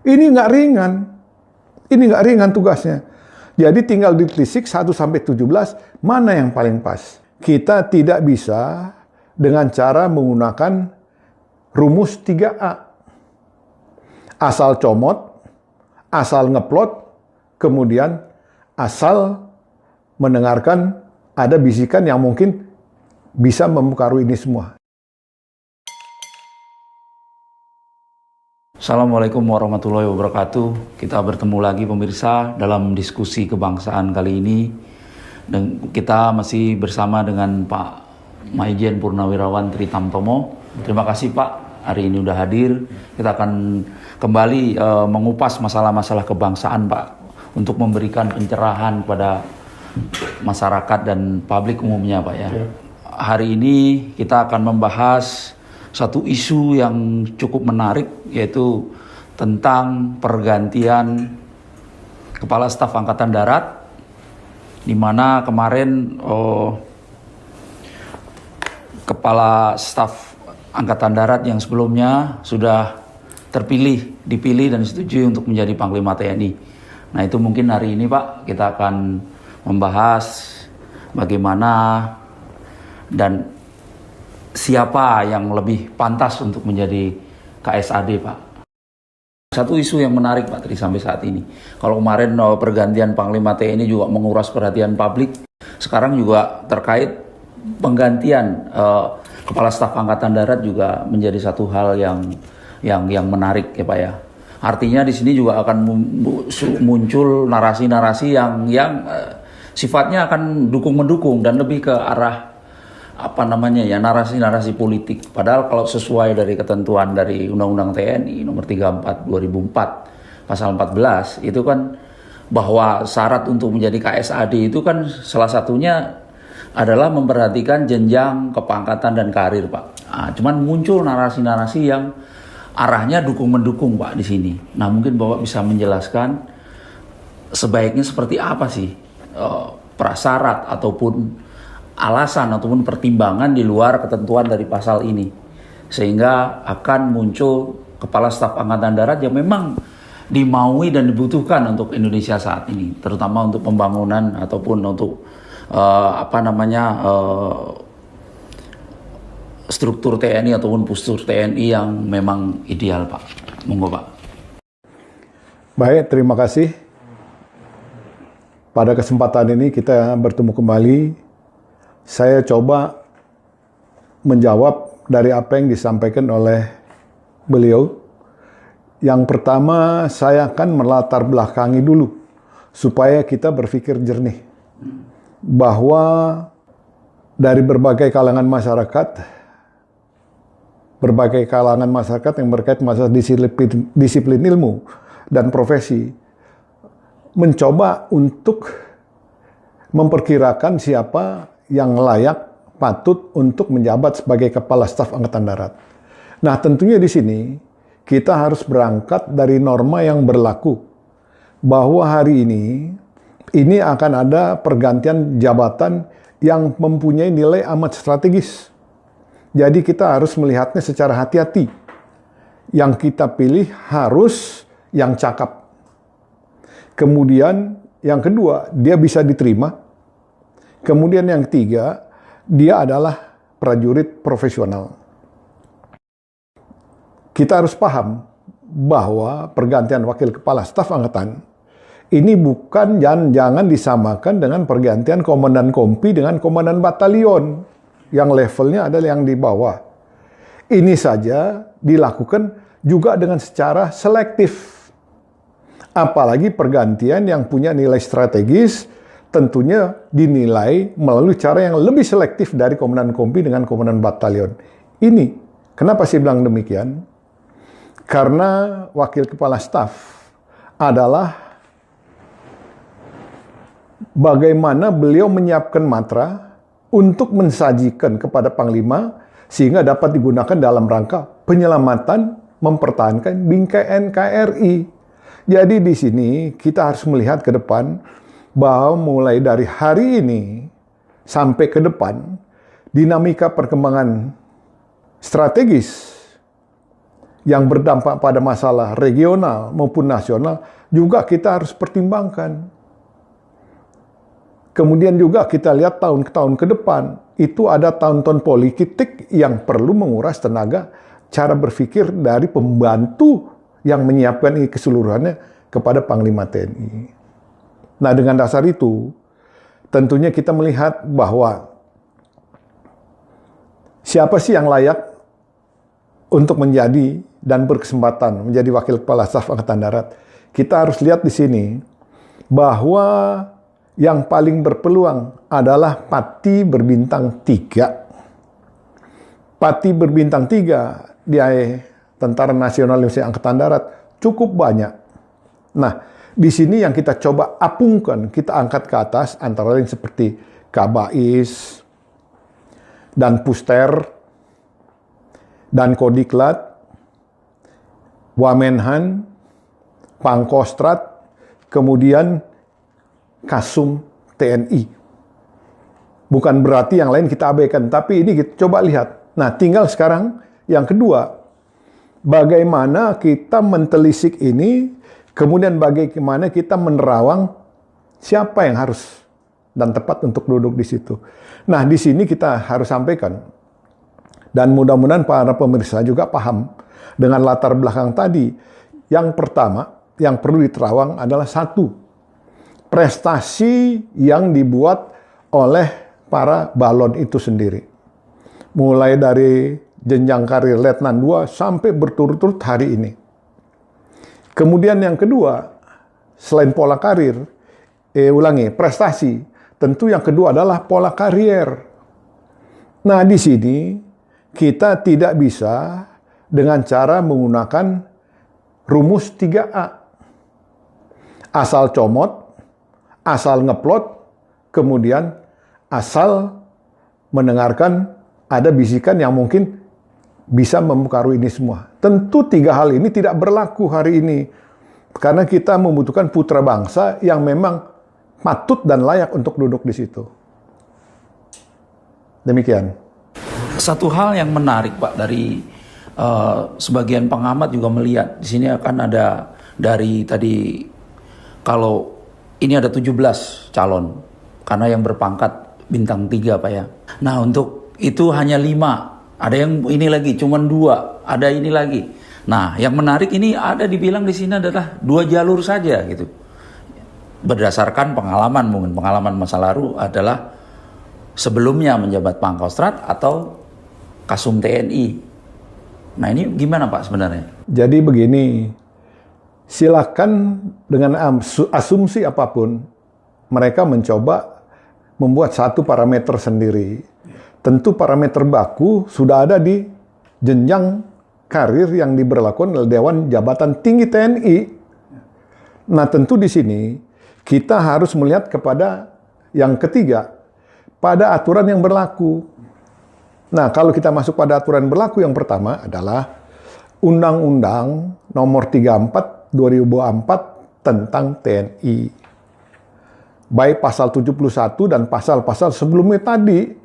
Ini nggak ringan. Ini nggak ringan tugasnya. Jadi tinggal ditelisik 1-17 mana yang paling pas. Kita tidak bisa dengan cara menggunakan rumus 3A. Asal comot, asal ngeplot, kemudian asal mendengarkan ada bisikan yang mungkin bisa mempengaruhi ini semua. Assalamualaikum warahmatullahi wabarakatuh. Kita bertemu lagi pemirsa dalam diskusi kebangsaan kali ini. Dan kita masih bersama dengan Pak Maijen Purnawirawan Tritamtomo. Terima kasih Pak, hari ini udah hadir. Kita akan kembali mengupas masalah-masalah kebangsaan Pak, untuk memberikan pencerahan kepada masyarakat dan publik umumnya Pak ya. Hari ini kita akan membahas satu isu yang cukup menarik, yaitu tentang pergantian Kepala Staf Angkatan Darat, di mana kemarin Kepala Staf Angkatan Darat yang sebelumnya sudah dipilih dan disetujui untuk menjadi Panglima TNI. Nah itu mungkin hari ini Pak kita akan membahas bagaimana dan siapa yang lebih pantas untuk menjadi KSAD Pak. Satu isu yang menarik Pak Tri sampai saat ini. Kalau kemarin pergantian Panglima TNI juga menguras perhatian publik, sekarang juga terkait penggantian Kepala Staf Angkatan Darat juga menjadi satu hal yang menarik ya Pak ya. Artinya di sini juga akan muncul narasi-narasi yang sifatnya akan dukung-mendukung dan lebih ke arah narasi-narasi politik. Padahal kalau sesuai dari ketentuan dari Undang-Undang TNI nomor 34 2004 pasal 14 itu kan bahwa syarat untuk menjadi KSAD itu kan salah satunya adalah memperhatikan jenjang kepangkatan dan karir Pak. Nah, cuman muncul narasi-narasi yang arahnya dukung-mendukung Pak di sini. Nah mungkin Bapak bisa menjelaskan sebaiknya seperti apa sih prasyarat ataupun alasan ataupun pertimbangan di luar ketentuan dari pasal ini, sehingga akan muncul Kepala Staf Angkatan Darat yang memang dimaui dan dibutuhkan untuk Indonesia saat ini, terutama untuk pembangunan ataupun untuk struktur TNI ataupun postur TNI yang memang ideal Pak. Monggo Pak. Baik, terima kasih. Pada kesempatan ini kita bertemu kembali. Saya coba menjawab dari apa yang disampaikan oleh beliau. Yang pertama, saya akan melatar belakangi dulu supaya kita berpikir jernih bahwa dari berbagai kalangan masyarakat yang berkait masalah disiplin ilmu dan profesi mencoba untuk memperkirakan siapa yang layak, patut untuk menjabat sebagai Kepala Staf Angkatan Darat. Nah, tentunya di sini kita harus berangkat dari norma yang berlaku bahwa hari ini akan ada pergantian jabatan yang mempunyai nilai amat strategis. Jadi kita harus melihatnya secara hati-hati. Yang kita pilih harus yang cakap. Kemudian yang kedua, dia bisa diterima. Kemudian yang ketiga, dia adalah prajurit profesional. Kita harus paham bahwa pergantian Wakil Kepala Staf Angkatan ini jangan disamakan dengan pergantian Komandan Kompi dengan Komandan Batalion yang levelnya adalah yang di bawah. Ini saja dilakukan juga dengan secara selektif. Apalagi pergantian yang punya nilai strategis tentunya dinilai melalui cara yang lebih selektif dari Komandan Kompi dengan Komandan Batalion. Ini, kenapa saya bilang demikian? Karena Wakil Kepala Staf adalah bagaimana beliau menyiapkan matra untuk mensajikan kepada Panglima sehingga dapat digunakan dalam rangka penyelamatan, mempertahankan bingkai NKRI. Jadi di sini kita harus melihat ke depan bahwa mulai dari hari ini sampai ke depan dinamika perkembangan strategis yang berdampak pada masalah regional maupun nasional juga kita harus pertimbangkan. Kemudian juga kita lihat tahun-tahun ke depan, itu ada tahun-tahun politik yang perlu menguras tenaga cara berpikir dari pembantu yang menyiapkan ini keseluruhannya kepada Panglima TNI. Nah, dengan dasar itu, tentunya kita melihat bahwa siapa sih yang layak untuk menjadi dan berkesempatan menjadi Wakil Kepala Staf Angkatan Darat. Kita harus lihat di sini bahwa yang paling berpeluang adalah Pati berbintang 3. Pati berbintang 3 di Tentara Nasional Indonesia Angkatan Darat cukup banyak. Nah, di sini yang kita coba apungkan, kita angkat ke atas, antara lain seperti Kabais, dan Puster, dan Kodiklat, Wamenhan, Pangkostrat, kemudian Kasum TNI. Bukan berarti yang lain kita abaikan, tapi ini kita coba lihat. Nah, tinggal sekarang yang kedua, bagaimana kita mentelisik ini, kemudian bagaimana kita menerawang siapa yang harus dan tepat untuk duduk di situ. Nah, di sini kita harus sampaikan, dan mudah-mudahan para pemirsa juga paham dengan latar belakang tadi. Yang pertama, yang perlu diterawang adalah satu, prestasi yang dibuat oleh para balon itu sendiri. Mulai dari jenjang karir Letnan 2 sampai berturut-turut hari ini. Kemudian yang kedua, selain pola karir, prestasi. Tentu yang kedua adalah pola karier. Nah, di sini kita tidak bisa dengan cara menggunakan rumus 3A. Asal comot, asal ngeplot, kemudian asal mendengarkan ada bisikan yang mungkin bisa mempengaruhi ini semua. Tentu 3 hal ini tidak berlaku hari ini. Karena kita membutuhkan putra bangsa yang memang patut dan layak untuk duduk di situ. Demikian. Satu hal yang menarik Pak dari sebagian pengamat juga melihat di sini akan ada dari tadi, kalau ini ada 17 calon karena yang berpangkat bintang 3 Pak ya. Nah, untuk itu hanya 5. Ada yang ini lagi cuman 2, ada ini lagi. Nah, yang menarik ini ada dibilang di sini adalah 2 jalur saja gitu. Berdasarkan pengalaman, mungkin pengalaman masa lalu adalah sebelumnya menjabat Pangkostrat atau Kasum TNI. Nah, ini gimana Pak sebenarnya? Jadi begini, silakan dengan asumsi apapun, mereka mencoba membuat satu parameter sendiri. Tentu parameter baku sudah ada di jenjang karir yang diberlakukan oleh Dewan Jabatan Tinggi TNI. Nah, tentu di sini kita harus melihat kepada yang ketiga, pada aturan yang berlaku. Nah, kalau kita masuk pada aturan berlaku, yang pertama adalah Undang-Undang Nomor 34 2004 tentang TNI. Baik pasal 71 dan pasal-pasal sebelumnya tadi.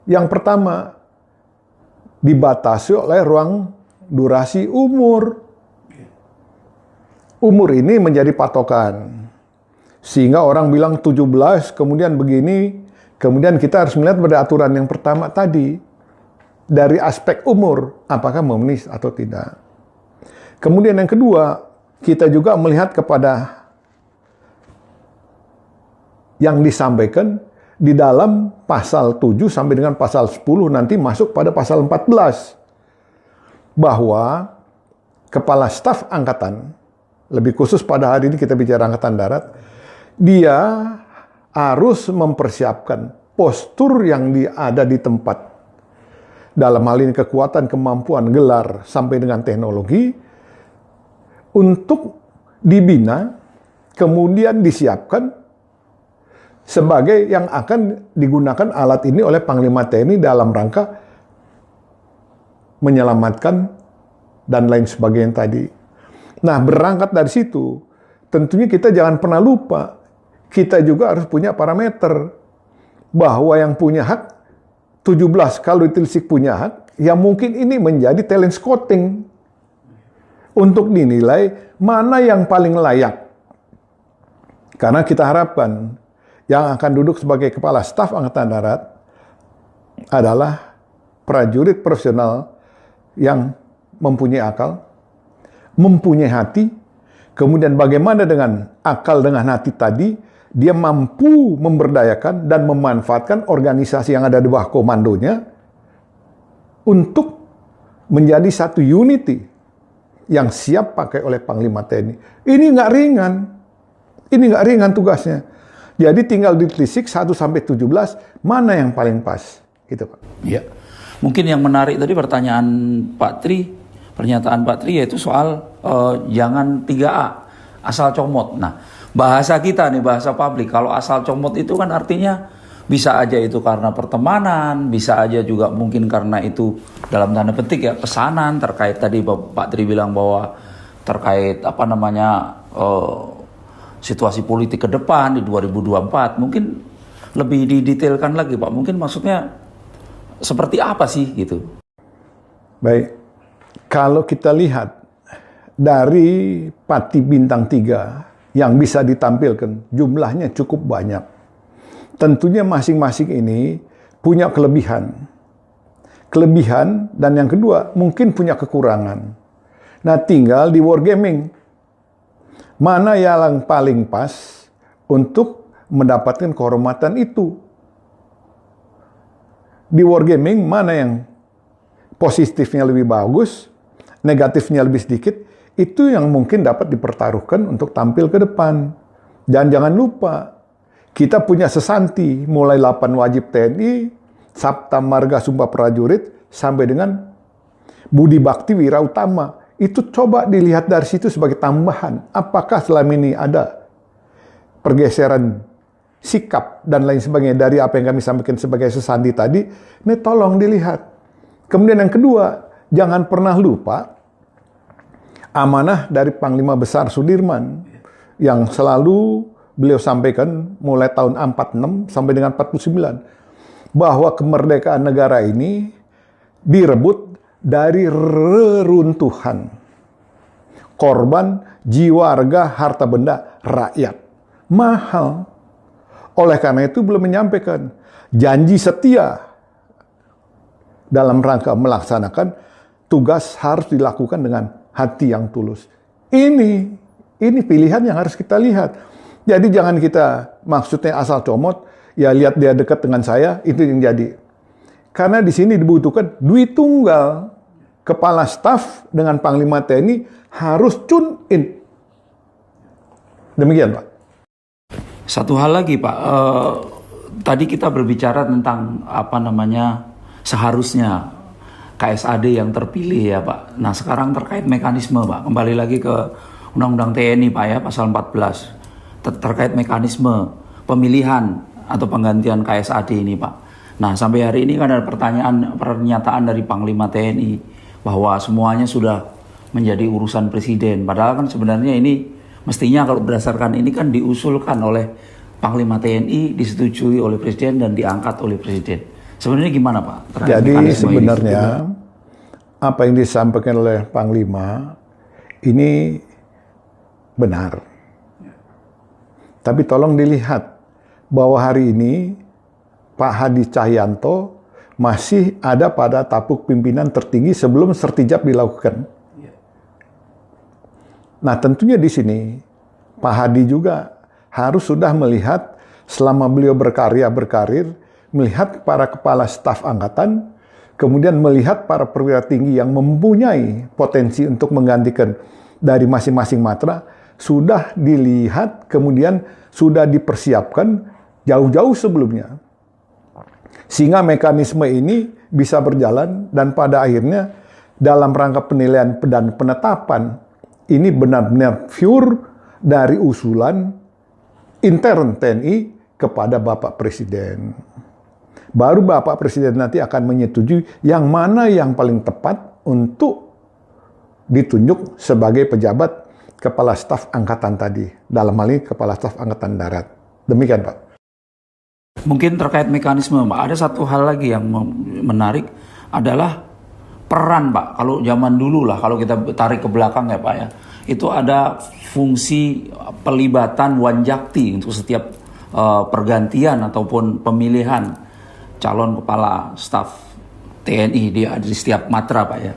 Yang pertama, dibatasi oleh ruang durasi umur. Umur ini menjadi patokan. Sehingga orang bilang 17, kemudian begini, kemudian kita harus melihat pada aturan yang pertama tadi. Dari aspek umur, apakah memenuhi atau tidak. Kemudian yang kedua, kita juga melihat kepada yang disampaikan di dalam pasal 7 sampai dengan pasal 10 nanti masuk pada pasal 14. Bahwa Kepala Staf Angkatan, lebih khusus pada hari ini kita bicara Angkatan Darat, dia harus mempersiapkan postur yang ada di tempat. Dalam hal ini kekuatan, kemampuan, gelar, sampai dengan teknologi, untuk dibina, kemudian disiapkan sebagai yang akan digunakan alat ini oleh Panglima TNI dalam rangka menyelamatkan dan lain sebagainya tadi. Nah, berangkat dari situ, tentunya kita jangan pernah lupa, kita juga harus punya parameter bahwa yang punya hak 17, kalau ditelisik punya hak, ya mungkin ini menjadi talent scouting. untuk dinilai mana yang paling layak. Karena kita harapkan yang akan duduk sebagai Kepala Staf Angkatan Darat adalah prajurit profesional yang mempunyai akal, mempunyai hati, kemudian bagaimana dengan akal dengan hati tadi, dia mampu memberdayakan dan memanfaatkan organisasi yang ada di bawah komandonya untuk menjadi satu unity yang siap pakai oleh Panglima TNI. Ini nggak ringan. Ini nggak ringan tugasnya. Jadi tinggal ditelisik 1-17 mana yang paling pas. Gitu, Pak. Ya. Mungkin yang menarik tadi pernyataan Pak Tri yaitu soal jangan 3A, asal comot. Nah, bahasa kita nih, bahasa publik, kalau asal comot itu kan artinya bisa aja itu karena pertemanan, bisa aja juga mungkin karena itu dalam tanda petik ya pesanan terkait tadi Pak Tri bilang bahwa terkait situasi politik ke depan di 2024. Mungkin lebih didetailkan lagi Pak, mungkin maksudnya seperti apa sih gitu? Baik, kalau kita lihat dari Pati Bintang 3 yang bisa ditampilkan, jumlahnya cukup banyak. Tentunya masing-masing ini punya kelebihan. Kelebihan dan yang kedua mungkin punya kekurangan. Nah, tinggal di wargaming. Mana yang paling pas untuk mendapatkan kehormatan itu? Di wargaming mana yang positifnya lebih bagus, negatifnya lebih sedikit, itu yang mungkin dapat dipertaruhkan untuk tampil ke depan. Dan jangan lupa, kita punya sesanti, mulai 8 wajib TNI, Sabta Marga Sumpah Prajurit, sampai dengan Budi Bakti Wira Utama. Itu coba dilihat dari situ sebagai tambahan. Apakah selama ini ada pergeseran sikap dan lain sebagainya dari apa yang kami sampaikan sebagai sesanti tadi? Ini tolong dilihat. Kemudian yang kedua, jangan pernah lupa amanah dari Panglima Besar Sudirman yang selalu beliau sampaikan mulai tahun 46 sampai dengan 49 bahwa kemerdekaan negara ini direbut dari reruntuhan korban jiwa, harga, harta benda rakyat. Mahal. Oleh karena itu belum menyampaikan janji setia dalam rangka melaksanakan tugas harus dilakukan dengan hati yang tulus. Ini pilihan yang harus kita lihat. Jadi jangan kita maksudnya asal comot, ya lihat dia dekat dengan saya, itu yang jadi. Karena di sini dibutuhkan duit tunggal. Kepala Staf dengan Panglima TNI harus tune in. Demikian, Pak. Satu hal lagi Pak, tadi kita berbicara tentang seharusnya KSAD yang terpilih ya Pak. Nah sekarang terkait mekanisme Pak, kembali lagi ke Undang-Undang TNI Pak ya, pasal 14 terkait mekanisme pemilihan atau penggantian KSAD ini Pak. Nah sampai hari ini kan ada pernyataan dari Panglima TNI bahwa semuanya sudah menjadi urusan presiden. Padahal kan sebenarnya ini mestinya kalau berdasarkan ini kan diusulkan oleh Panglima TNI, disetujui oleh presiden dan diangkat oleh presiden. Sebenarnya gimana Pak? Jadi sebenarnya apa yang disampaikan oleh Panglima ini benar. Tapi tolong dilihat bahwa hari ini Pak Hadi Cahyanto masih ada pada tapuk pimpinan tertinggi sebelum sertijab dilakukan. Nah tentunya di sini Pak Hadi juga harus sudah melihat selama beliau berkarir, melihat para kepala staf angkatan, kemudian melihat para perwira tinggi yang mempunyai potensi untuk menggantikan dari masing-masing matra, sudah dilihat, kemudian sudah dipersiapkan jauh-jauh sebelumnya. Sehingga mekanisme ini bisa berjalan dan pada akhirnya dalam rangka penilaian dan penetapan ini benar-benar pure dari usulan intern TNI kepada Bapak Presiden. Baru Bapak Presiden nanti akan menyetujui yang mana yang paling tepat untuk ditunjuk sebagai pejabat Kepala Staf Angkatan tadi. Dalam hal ini Kepala Staf Angkatan Darat. Demikian Pak. Mungkin terkait mekanisme, Pak, ada satu hal lagi yang menarik adalah peran Pak, kalau zaman dulu lah, kalau kita tarik ke belakang ya Pak ya, itu ada fungsi pelibatan Wanjakti untuk setiap pergantian ataupun pemilihan calon kepala staf TNI di setiap matra Pak ya.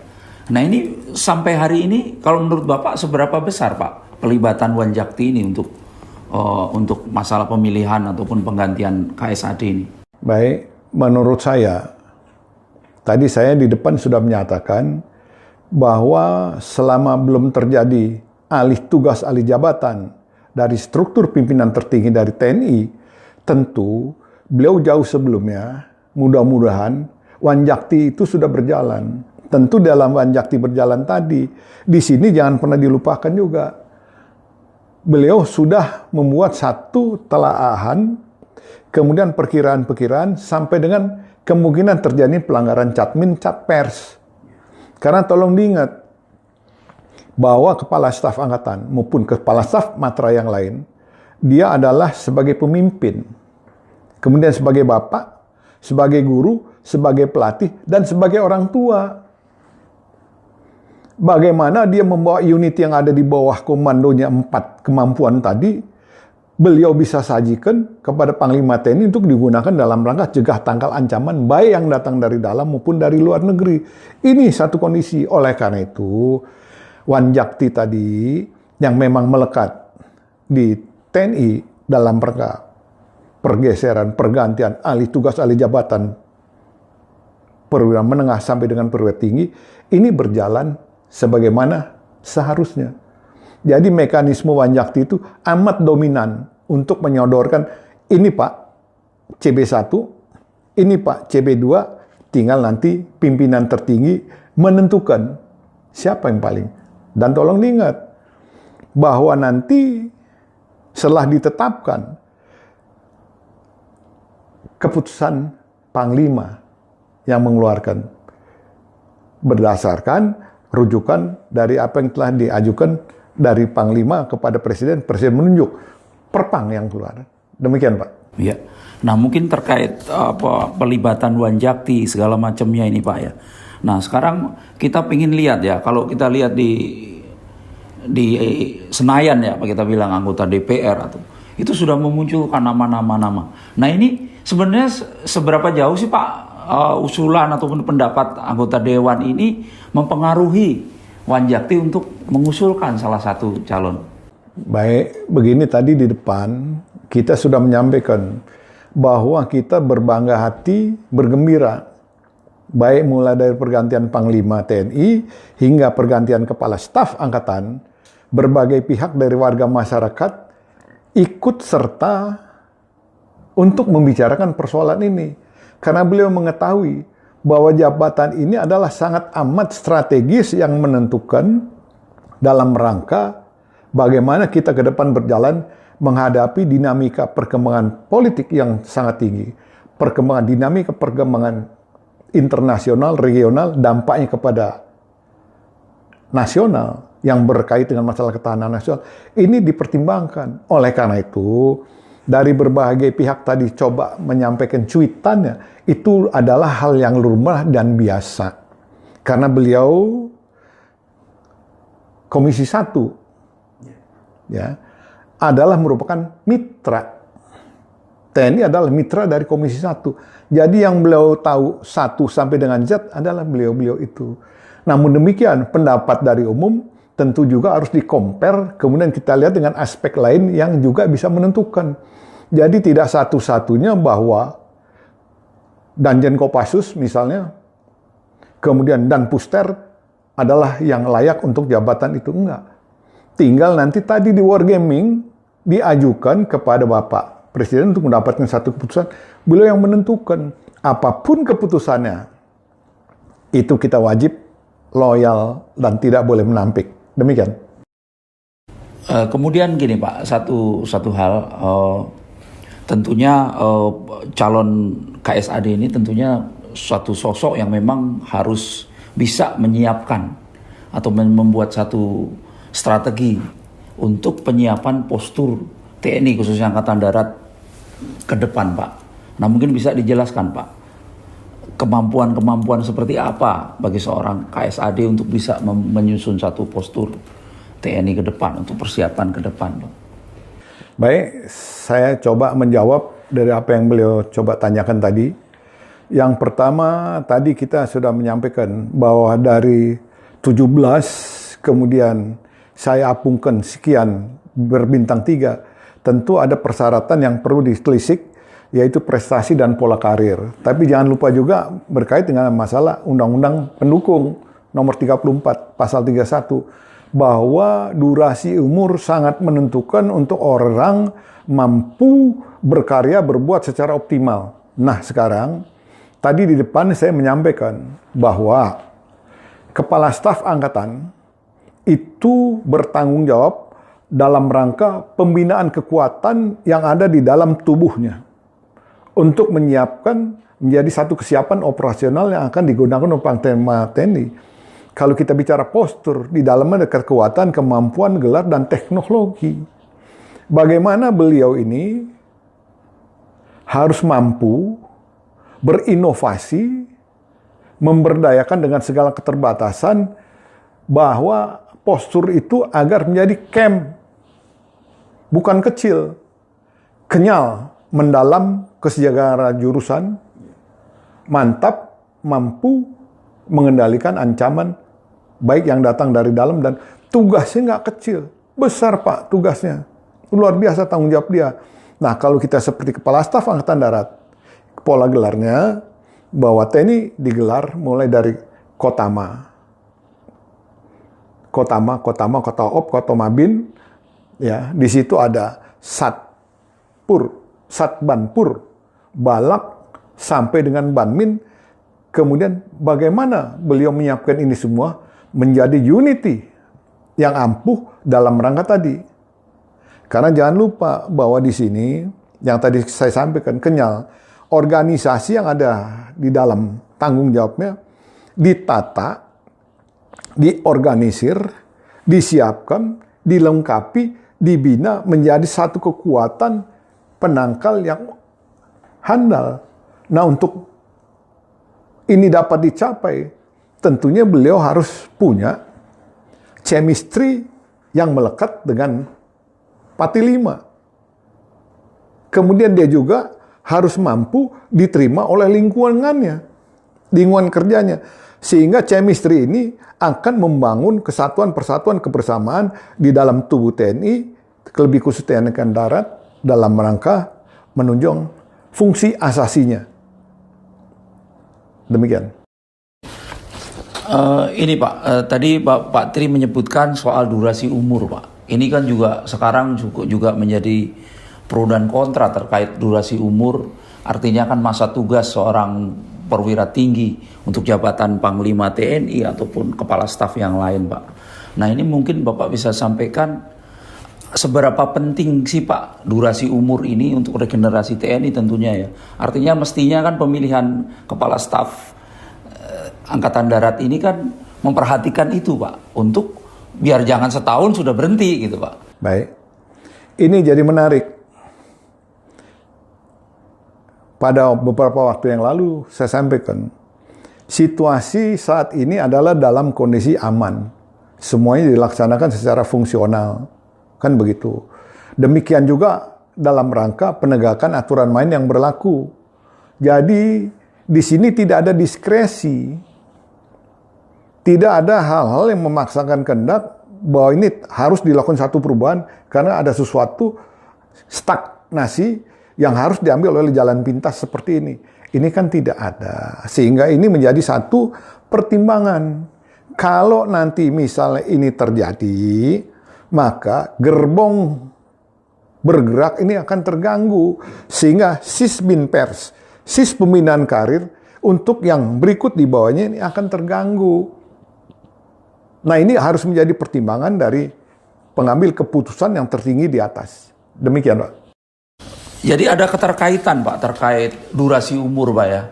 Nah ini sampai hari ini kalau menurut Bapak seberapa besar Pak pelibatan Wanjakti ini untuk masalah pemilihan ataupun penggantian KSAD ini? Baik, menurut saya, tadi saya di depan sudah menyatakan bahwa selama belum terjadi alih tugas alih jabatan dari struktur pimpinan tertinggi dari TNI, tentu beliau jauh sebelumnya, mudah-mudahan Wanjakti itu sudah berjalan. Tentu dalam Wanjakti berjalan tadi, di sini jangan pernah dilupakan juga. Beliau sudah membuat satu telaahan, kemudian perkiraan-perkiraan sampai dengan kemungkinan terjadi pelanggaran Catmin, Catpers. Karena tolong diingat bahwa kepala staf angkatan maupun kepala staf matra yang lain, dia adalah sebagai pemimpin, kemudian sebagai bapak, sebagai guru, sebagai pelatih, dan sebagai orang tua. Bagaimana dia membawa unit yang ada di bawah komandonya 4 kemampuan tadi, beliau bisa sajikan kepada Panglima TNI untuk digunakan dalam rangka cegah tangkal ancaman baik yang datang dari dalam maupun dari luar negeri. Ini satu kondisi. Oleh karena itu, Wanjakti tadi yang memang melekat di TNI dalam rangka pergeseran, pergantian, alih tugas, alih jabatan perwira menengah sampai dengan perwira tinggi, ini berjalan sebagaimana seharusnya. Jadi mekanisme Wanjakti itu amat dominan untuk menyodorkan ini Pak CB1, ini Pak CB2, tinggal nanti pimpinan tertinggi menentukan siapa yang paling. Dan tolong diingat bahwa nanti setelah ditetapkan keputusan Panglima yang mengeluarkan berdasarkan rujukan dari apa yang telah diajukan dari Panglima kepada Presiden, Presiden menunjuk perpang yang keluar. Demikian Pak. Ya. Nah mungkin terkait pelibatan Wanjakti segala macamnya ini Pak ya. Nah sekarang kita ingin lihat ya, kalau kita lihat di Senayan ya, Pak, kita bilang anggota DPR atau itu sudah memunculkan nama-nama. Nah ini sebenarnya seberapa jauh sih Pak usulan ataupun pendapat anggota Dewan ini mempengaruhi Wanjakti untuk mengusulkan salah satu calon? Baik, begini tadi di depan kita sudah menyampaikan bahwa kita berbangga hati, bergembira, baik mulai dari pergantian Panglima TNI hingga pergantian Kepala Staf Angkatan, berbagai pihak dari warga masyarakat ikut serta untuk membicarakan persoalan ini. Karena beliau mengetahui bahwa jabatan ini adalah sangat amat strategis yang menentukan dalam rangka bagaimana kita ke depan berjalan menghadapi dinamika perkembangan politik yang sangat tinggi. Dinamika perkembangan internasional, regional, dampaknya kepada nasional yang berkait dengan masalah ketahanan nasional. Ini dipertimbangkan. Oleh karena itu, dari berbagai pihak tadi coba menyampaikan cuitannya, itu adalah hal yang lumrah dan biasa. Karena beliau Komisi 1 ya, adalah merupakan mitra. TNI adalah mitra dari Komisi 1. Jadi yang beliau tahu 1 sampai dengan Z adalah beliau-beliau itu. Namun demikian, pendapat dari umum tentu juga harus di-compare, kemudian kita lihat dengan aspek lain yang juga bisa menentukan. Jadi tidak satu-satunya bahwa Danjen Kopassus misalnya, kemudian Dan Puster adalah yang layak untuk jabatan itu, enggak. Tinggal nanti tadi di wargaming diajukan kepada Bapak Presiden untuk mendapatkan satu keputusan, beliau yang menentukan. Apapun keputusannya, itu kita wajib loyal dan tidak boleh menampik. Demikian. Kemudian gini Pak, satu hal, tentunya calon KSAD ini tentunya suatu sosok yang memang harus bisa menyiapkan atau membuat satu strategi untuk penyiapan postur TNI khususnya Angkatan Darat ke depan Pak. Nah mungkin bisa dijelaskan Pak, kemampuan-kemampuan seperti apa bagi seorang KSAD untuk bisa menyusun satu postur TNI ke depan, untuk persiapan ke depan, Pak? Baik, saya coba menjawab dari apa yang beliau coba tanyakan tadi. Yang pertama, tadi kita sudah menyampaikan bahwa dari 17, kemudian saya apungkan sekian berbintang 3, tentu ada persyaratan yang perlu ditelisik, yaitu prestasi dan pola karir. Tapi jangan lupa juga berkait dengan masalah Undang-Undang Pendukung nomor 34, pasal 31, bahwa durasi umur sangat menentukan untuk orang mampu berkarya, berbuat secara optimal. Nah, sekarang, tadi di depan saya menyampaikan bahwa Kepala Staf Angkatan itu bertanggung jawab dalam rangka pembinaan kekuatan yang ada di dalam tubuhnya untuk menyiapkan menjadi satu kesiapan operasional yang akan digunakan oleh Panglima TNI. Kalau kita bicara postur, di dalamnya ada kekuatan, kemampuan, gelar, dan teknologi. Bagaimana beliau ini harus mampu berinovasi, memberdayakan dengan segala keterbatasan, bahwa postur itu agar menjadi camp, bukan kecil, kenyal, mendalam, kesejahteraan jurusan, mantap, mampu mengendalikan ancaman, baik yang datang dari dalam, dan tugasnya nggak kecil, besar Pak tugasnya, luar biasa tanggung jawab dia. Nah, kalau kita seperti Kepala Staf Angkatan Darat, pola gelarnya, bahwa TNI digelar mulai dari Kotama, Kotaop, Kotomabin, ya, di situ ada Satpur, Satbanpur, Balak, sampai dengan Banmin. Kemudian bagaimana beliau menyiapkan ini semua menjadi unity yang ampuh dalam rangka tadi. Karena jangan lupa bahwa di sini, yang tadi saya sampaikan, kenyal, organisasi yang ada di dalam tanggung jawabnya ditata, diorganisir, disiapkan, dilengkapi, dibina menjadi satu kekuatan penangkal yang handal. Nah, untuk ini dapat dicapai, tentunya beliau harus punya chemistry yang melekat dengan Pati 5. Kemudian dia juga harus mampu diterima oleh lingkungannya, lingkungan kerjanya. Sehingga chemistry ini akan membangun kesatuan, persatuan, kebersamaan di dalam tubuh TNI, lebih khusus TNI Angkatan Darat, dalam rangka menunjang fungsi asasinya. Demikian. Ini Pak, tadi Pak Tri menyebutkan soal durasi umur Pak. Ini kan juga sekarang juga menjadi pro dan kontra terkait durasi umur. Artinya kan masa tugas seorang perwira tinggi untuk jabatan Panglima TNI ataupun Kepala Staf yang lain Pak. Nah, ini mungkin Bapak bisa sampaikan seberapa penting sih Pak durasi umur ini untuk regenerasi TNI tentunya ya. Artinya mestinya kan pemilihan Kepala Staf Angkatan Darat ini kan memperhatikan itu Pak, untuk biar jangan setahun sudah berhenti gitu Pak. Baik, ini jadi menarik. Pada beberapa waktu yang lalu saya sampaikan, situasi saat ini adalah dalam kondisi aman. Semuanya dilaksanakan secara fungsional. Kan begitu. Demikian juga dalam rangka penegakan aturan main yang berlaku. Jadi di sini tidak ada diskresi. Tidak ada hal-hal yang memaksakan kehendak bahwa ini harus dilakukan satu perubahan karena ada sesuatu stagnasi yang harus diambil oleh jalan pintas seperti ini. Ini kan tidak ada. Sehingga ini menjadi satu pertimbangan. Kalau nanti misalnya ini terjadi, maka gerbong bergerak ini akan terganggu. Sehingga sisminpers, sis pembinaan karir untuk yang berikut di bawahnya ini akan terganggu. Nah, ini harus menjadi pertimbangan dari pengambil keputusan yang tertinggi di atas. Demikian, Pak. Jadi ada keterkaitan Pak terkait durasi umur Pak ya.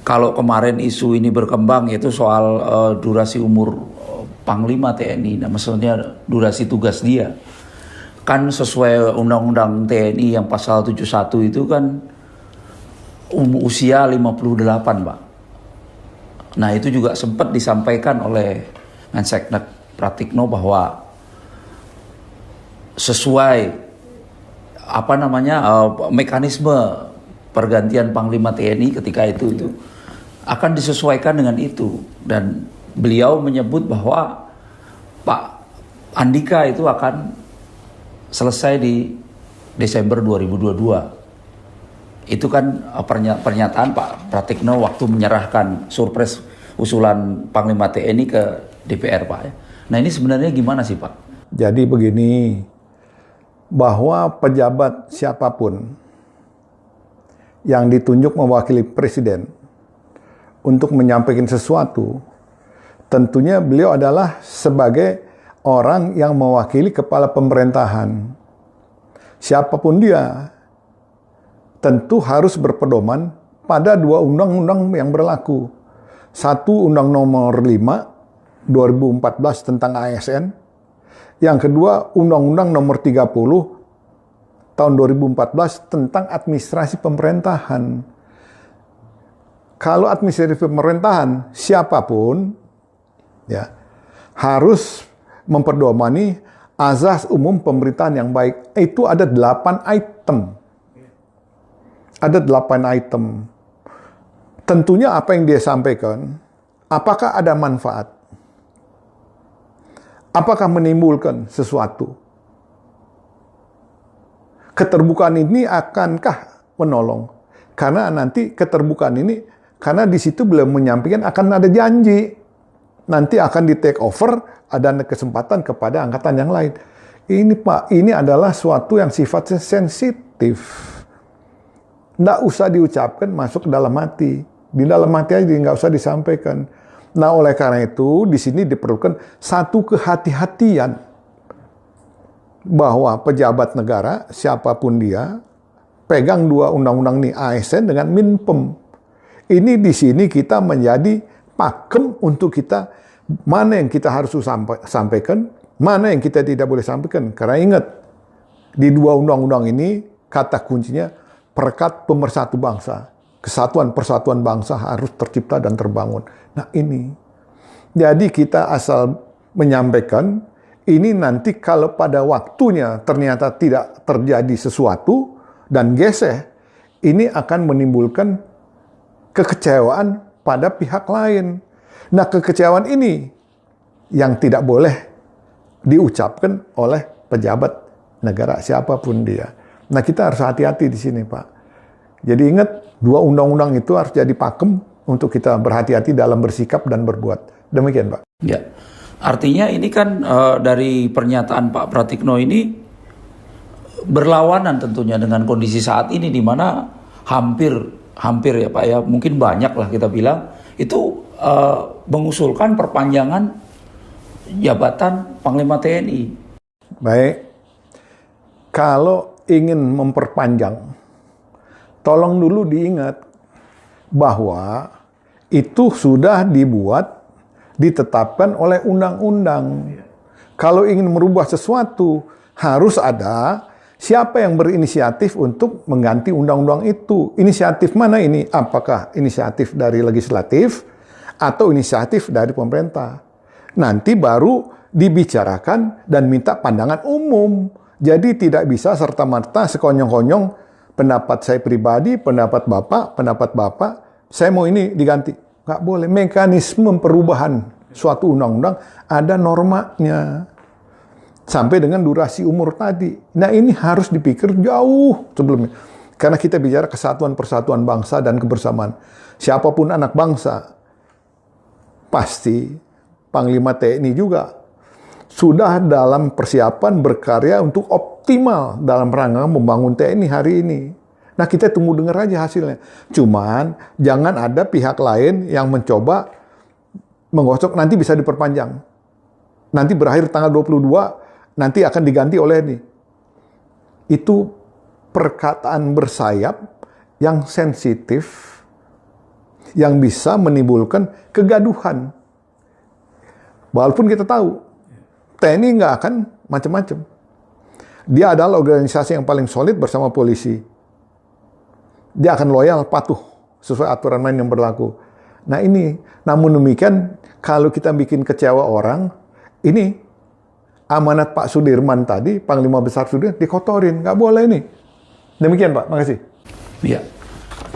Kalau kemarin isu ini berkembang yaitu soal durasi umur Panglima TNI, nah maksudnya durasi tugas dia. Kan sesuai Undang-Undang TNI yang pasal 71 itu kan usia 58 Pak. Nah itu juga sempat disampaikan oleh Menseknek Pratikno bahwa sesuai mekanisme pergantian Panglima TNI ketika itu akan disesuaikan dengan itu, dan beliau menyebut bahwa Pak Andika itu akan selesai di Desember 2022. Itu kan pernyataan Pak Pratikno waktu menyerahkan surpres usulan Panglima TNI ke DPR, Pak. Nah ini sebenarnya gimana sih, Pak? Jadi begini, bahwa pejabat siapapun yang ditunjuk mewakili presiden untuk menyampaikan sesuatu, tentunya beliau adalah sebagai orang yang mewakili kepala pemerintahan. Siapapun dia, tentu harus berpedoman pada dua undang-undang yang berlaku. Satu, Undang Nomor 5 2014 tentang ASN. Yang kedua, Undang-Undang Nomor 30 tahun 2014 tentang administrasi pemerintahan. Kalau administrasi pemerintahan, siapapun ya harus memperdomani azas umum pemerintahan yang baik. Itu ada 8 item. Ada 8 item. Tentunya apa yang dia sampaikan, apakah ada manfaat? Apakah menimbulkan sesuatu? Keterbukaan ini akankah menolong? Karena nanti keterbukaan ini, karena di situ beliau menyampaikan akan ada janji. Nanti akan di take over, ada kesempatan kepada angkatan yang lain. Ini Pak, ini adalah suatu yang sifatnya sensitif. Nggak usah diucapkan, masuk ke dalam hati. Di dalam hati aja nggak usah disampaikan. Nah, oleh karena itu, di sini diperlukan satu kehati-hatian bahwa pejabat negara, siapapun dia, pegang dua undang-undang ini, ASN dengan Minpem. Ini di sini kita menjadi pakem untuk kita, mana yang kita harus sampaikan, mana yang kita tidak boleh sampaikan. Karena ingat, di dua undang-undang ini, kata kuncinya, perekat pemersatu bangsa. Kesatuan persatuan bangsa harus tercipta dan terbangun. Nah ini, jadi kita asal menyampaikan, ini nanti kalau pada waktunya ternyata tidak terjadi sesuatu dan geseh, ini akan menimbulkan kekecewaan pada pihak lain. Nah kekecewaan ini yang tidak boleh diucapkan oleh pejabat negara siapapun dia. Nah kita harus hati-hati di sini Pak. Jadi ingat, dua undang-undang itu harus jadi pakem untuk kita berhati-hati dalam bersikap dan berbuat. Demikian, Pak. Ya, artinya ini kan dari pernyataan Pak Pratikno ini berlawanan tentunya dengan kondisi saat ini, di mana hampir ya Pak ya, mungkin banyak lah kita bilang, itu mengusulkan perpanjangan jabatan Panglima TNI. Baik, kalau ingin memperpanjang, tolong dulu diingat bahwa itu sudah ditetapkan oleh undang-undang. Kalau ingin merubah sesuatu, harus ada siapa yang berinisiatif untuk mengganti undang-undang itu. Inisiatif mana ini? Apakah inisiatif dari legislatif atau inisiatif dari pemerintah? Nanti baru dibicarakan dan minta pandangan umum. Jadi tidak bisa serta-merta sekonyong-konyong pendapat saya pribadi, pendapat Bapak, saya mau ini diganti. Nggak boleh. Mekanisme perubahan suatu undang-undang ada normanya. Sampai dengan durasi umur tadi. Nah ini harus dipikir jauh sebelumnya. Karena kita bicara kesatuan persatuan bangsa dan kebersamaan. Siapapun anak bangsa, pasti Panglima TNI juga sudah dalam persiapan berkarya untuk optimal dalam rangka membangun TNI hari ini. Nah kita tunggu dengar aja hasilnya. Cuman jangan ada pihak lain yang mencoba menggosok nanti bisa diperpanjang. Nanti berakhir tanggal 22, nanti akan diganti oleh ini. Itu perkataan bersayap yang sensitif, yang bisa menimbulkan kegaduhan. Walaupun kita tahu, TNI nggak akan macam-macam. Dia adalah organisasi yang paling solid bersama polisi. Dia akan loyal, patuh, sesuai aturan main yang berlaku. Nah ini, namun demikian kalau kita bikin kecewa orang, ini amanat Pak Sudirman tadi, Panglima Besar Sudirman, dikotorin, nggak boleh ini. Demikian Pak, makasih. Ya,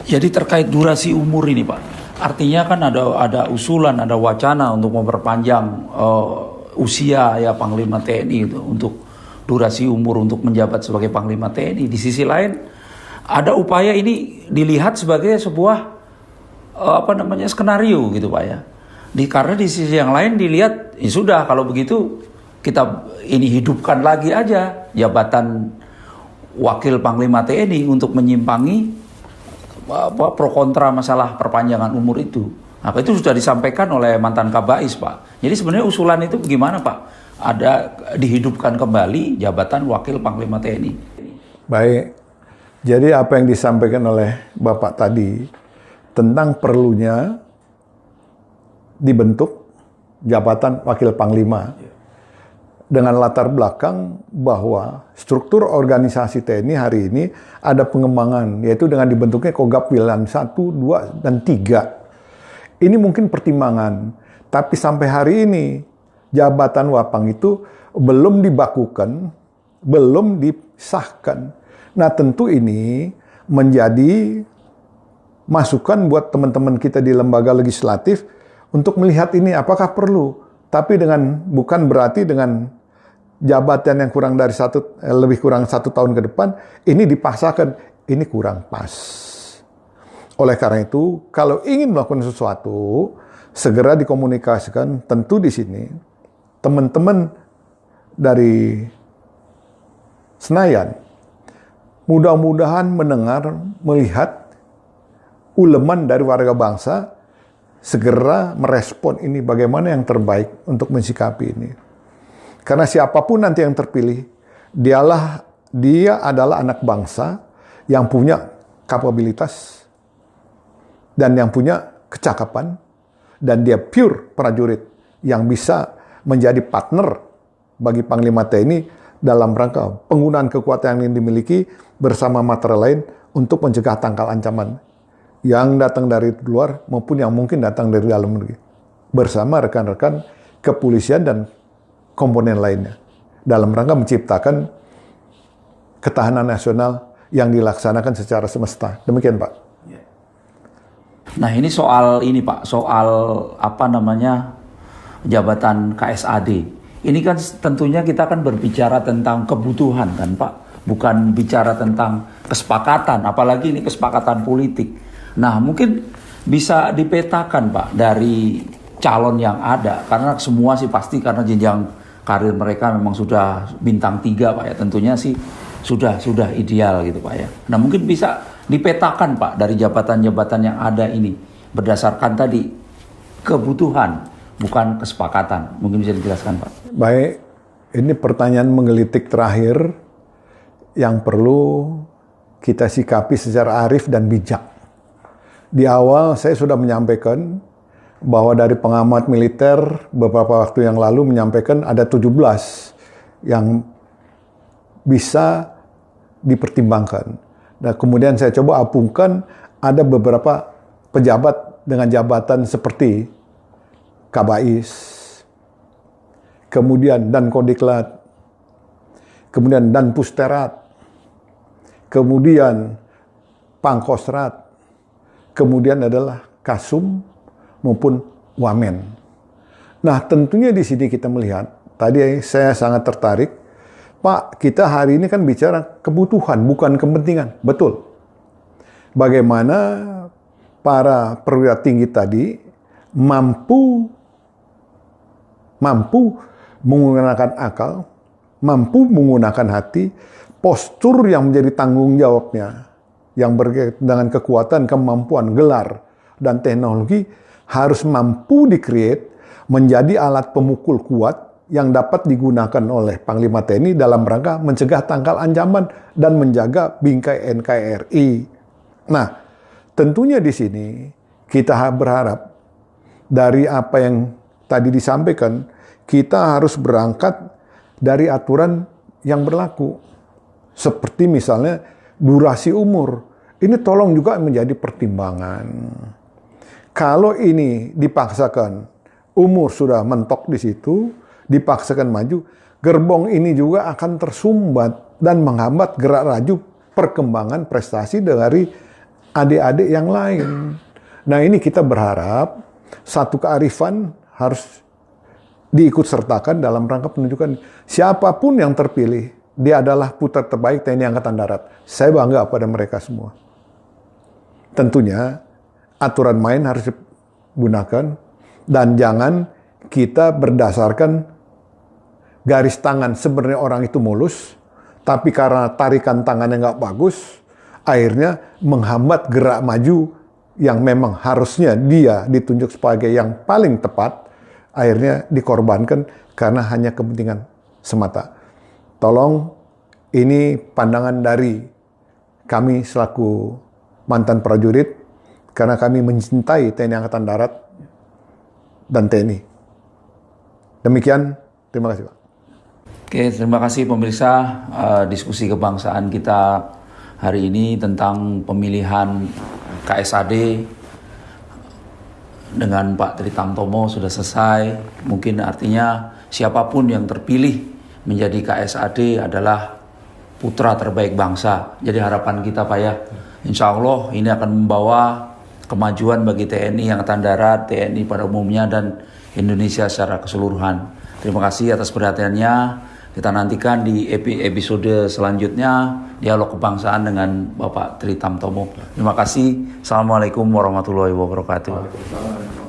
jadi terkait durasi umur ini Pak, artinya kan ada usulan, ada wacana untuk memperpanjang usia ya Panglima TNI itu untuk durasi umur untuk menjabat sebagai Panglima TNI. Di sisi lain, ada upaya ini dilihat sebagai sebuah skenario gitu Pak ya. Karena di sisi yang lain dilihat ya sudah kalau begitu kita ini hidupkan lagi aja jabatan Wakil Panglima TNI untuk menyimpangi pro kontra masalah perpanjangan umur itu. Nah, itu sudah disampaikan oleh mantan Kabais Pak. Jadi sebenarnya usulan itu bagaimana Pak? Ada dihidupkan kembali jabatan Wakil Panglima TNI. Baik. Jadi apa yang disampaikan oleh Bapak tadi tentang perlunya dibentuk jabatan Wakil Panglima dengan latar belakang bahwa struktur organisasi TNI hari ini ada pengembangan, yaitu dengan dibentuknya Kogab Wilhan 1, 2, dan 3. Ini mungkin pertimbangan, tapi sampai hari ini jabatan Wapang itu belum dibakukan, belum disahkan. Nah tentu ini menjadi masukan buat teman-teman kita di lembaga legislatif untuk melihat ini apakah perlu. Tapi bukan berarti dengan jabatan yang lebih kurang 1 tahun ke depan, ini dipaksakan, ini kurang pas. Oleh karena itu, kalau ingin melakukan sesuatu, segera dikomunikasikan. Tentu di sini, teman-teman dari Senayan, mudah-mudahan mendengar, melihat uleman dari warga bangsa, segera merespon ini bagaimana yang terbaik untuk mensikapi ini. Karena siapapun nanti yang terpilih, dia adalah anak bangsa yang punya kapabilitas dan yang punya kecakapan, dan dia pure prajurit yang bisa menjadi partner bagi Panglima TNI dalam rangka penggunaan kekuatan yang dimiliki bersama matra lain untuk mencegah tangkal ancaman yang datang dari luar maupun yang mungkin datang dari dalam negeri, bersama rekan-rekan kepolisian dan komponen lainnya dalam rangka menciptakan ketahanan nasional yang dilaksanakan secara semesta. Demikian Pak. Nah ini soal jabatan KSAD. Ini kan tentunya kita akan berbicara tentang kebutuhan kan Pak, bukan bicara tentang kesepakatan, apalagi ini kesepakatan politik. Nah, mungkin bisa dipetakan Pak dari calon yang ada, karena semua sih pasti karena jenjang karir mereka memang sudah bintang 3 Pak ya, tentunya sih sudah ideal gitu Pak ya. Nah, mungkin bisa dipetakan Pak dari jabatan-jabatan yang ada ini berdasarkan tadi kebutuhan, bukan kesepakatan. Mungkin bisa dijelaskan Pak. Baik, ini pertanyaan menggelitik terakhir yang perlu kita sikapi secara arif dan bijak. Di awal saya sudah menyampaikan bahwa dari pengamat militer beberapa waktu yang lalu menyampaikan ada 17 yang bisa dipertimbangkan. Nah, kemudian saya coba apungkan ada beberapa pejabat dengan jabatan seperti Kabais, kemudian Dan Kodiklat, kemudian Dan Pusterat, kemudian Pangkostrat, kemudian adalah Kasum maupun Wamen. Nah, tentunya di sini kita melihat, tadi saya sangat tertarik, Pak, kita hari ini kan bicara kebutuhan, bukan kepentingan. Betul. Bagaimana para perwira tinggi tadi mampu menggunakan akal, mampu menggunakan hati, postur yang menjadi tanggung jawabnya, yang berkaitan dengan kekuatan, kemampuan, gelar, dan teknologi harus mampu di-create menjadi alat pemukul kuat yang dapat digunakan oleh Panglima TNI dalam rangka mencegah tangkal ancaman dan menjaga bingkai NKRI. Nah, tentunya di sini kita berharap dari apa yang tadi disampaikan, kita harus berangkat dari aturan yang berlaku. Seperti misalnya durasi umur. Ini tolong juga menjadi pertimbangan. kalau ini dipaksakan, umur sudah mentok di situ, dipaksakan maju, gerbong ini juga akan tersumbat dan menghambat gerak laju perkembangan prestasi dari adik-adik yang lain. Nah, ini kita berharap satu kearifan harus diikut sertakan dalam rangka penunjukan siapapun yang terpilih, dia adalah putra terbaik TNI Angkatan Darat. Saya bangga pada mereka semua. Tentunya aturan main harus digunakan dan jangan kita berdasarkan garis tangan. Sebenarnya orang itu mulus, tapi karena tarikan tangannya nggak bagus, akhirnya menghambat gerak maju yang memang harusnya dia ditunjuk sebagai yang paling tepat, akhirnya dikorbankan karena hanya kepentingan semata. Tolong, ini pandangan dari kami selaku mantan prajurit, karena kami mencintai TNI Angkatan Darat dan TNI. Demikian, terima kasih Pak. Oke, terima kasih pemirsa. Diskusi kebangsaan kita hari ini tentang pemilihan KSAD dengan Pak Tri Tamtomo sudah selesai. Mungkin artinya siapapun yang terpilih menjadi KSAD adalah putra terbaik bangsa. Jadi harapan kita Pak ya, insya Allah ini akan membawa kemajuan bagi TNI Angkatan Darat, TNI pada umumnya, dan Indonesia secara keseluruhan. Terima kasih atas perhatiannya. Kita nantikan di episode selanjutnya dialog kebangsaan dengan Bapak Tri Tamtomo. Terima kasih. Assalamualaikum warahmatullahi wabarakatuh.